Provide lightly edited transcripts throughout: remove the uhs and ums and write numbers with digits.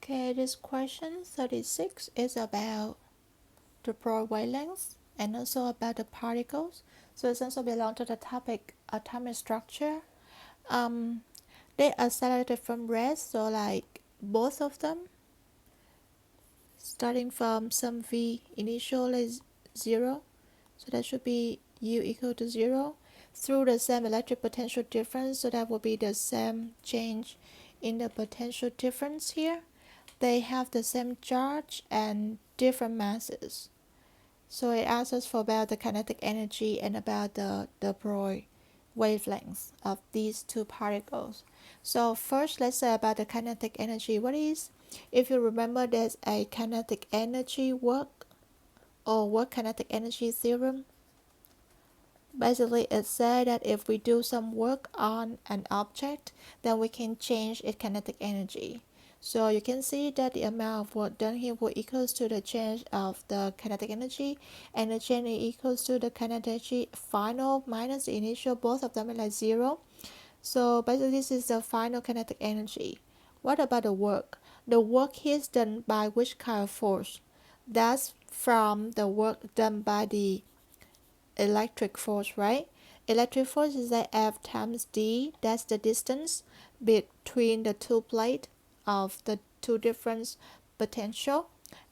Okay, this question 36 is about the Broglie wavelengths and also about the particles. So it also belongs to the topic atomic structure. Um, they are separated from rest, so like both of them, starting from some v initial is 0, so that should be u equal to 0, through the same electric potential difference, so that will be the same change in the potential difference here. They have the same charge and different masses. So it asks us for about the kinetic energy and about the Broglie wavelengths of these two particles. So first, let's say about the kinetic energy. What is, if you remember, there's a kinetic energy work or work kinetic energy theorem. Basically, it said that if we do some work on an object, then we can change its kinetic energy. So you can see that the amount of work done here will equals to the change of the kinetic energy, and the change equals to the kinetic energy final minus the initial, both of them are like 0. So basically this is the final kinetic energy. What about the work? The work here is done by which kind of force? That's from the work done by the electric force, right? Electric force is that F times D, that's the distance between the two plates of the two different potential.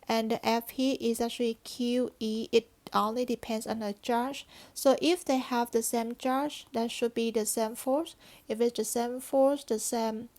And the F here is actually QE, it only depends on the charge. So if they have the same charge, that should be the same force. If it's the same force, the same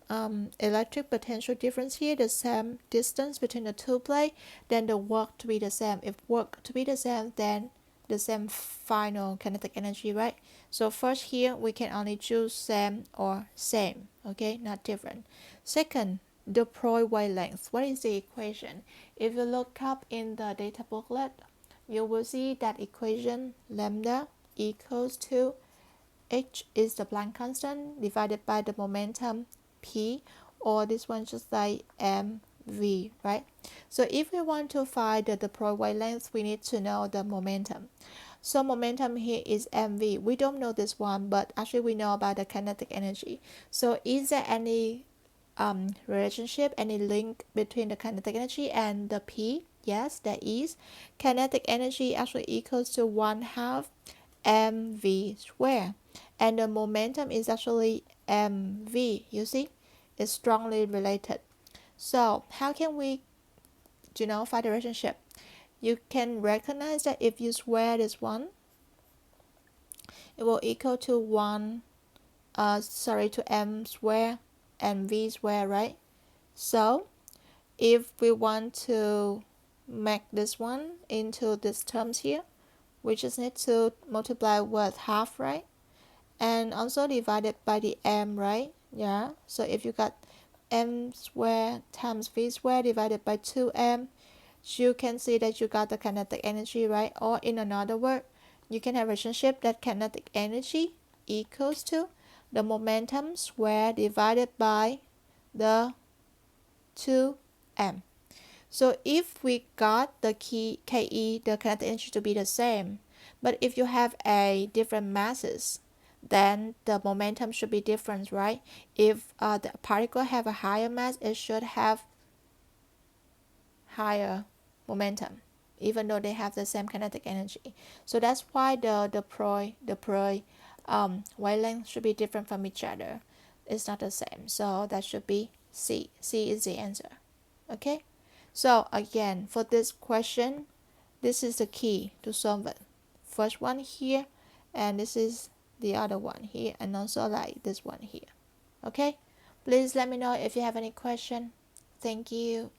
electric potential difference here, the same distance between the two plates, then the work to be the same. If work to be the same, then the same final kinetic energy, right? So first here we can only choose same or same, okay, not different. Second, the Broglie wavelength. What is the equation? If you look up in the data booklet, you will see that equation lambda equals to h is the Planck constant divided by the momentum p, or this one just like mv, right? So if we want to find the Broglie wavelength, we need to know the momentum. So momentum here is mv. We don't know this one, but actually we know about the kinetic energy. So is there any relationship, any link between the kinetic energy and the p? Yes, there is. Kinetic energy actually equals to 1/2 mv squared, and the momentum is actually mv. You see, it's strongly related. So how can we find the relationship? You can recognize that if you square this one, it will equal to to m squared and v squared, right? So if we want to make this one into these terms here, we just need to multiply with half, right? And also divided by the m, right? Yeah, so if you got m squared times v squared divided by 2m, you can see that you got the kinetic energy, right? Or in another word, you can have a relationship that kinetic energy equals to the momentum squared divided by the 2m. So if we got the KE, the kinetic energy, to be the same, but if you have a different masses, then the momentum should be different, right? If the particle have a higher mass, it should have higher momentum, even though they have the same kinetic energy. So that's why the Broglie wavelength should be different from each other. It's not the same. So that should be C. C is the answer. Okay. So again, for this question, this is the key to solve it. First one here, and this is the other one here, and also like this one here. Okay. Please let me know if you have any question. Thank you.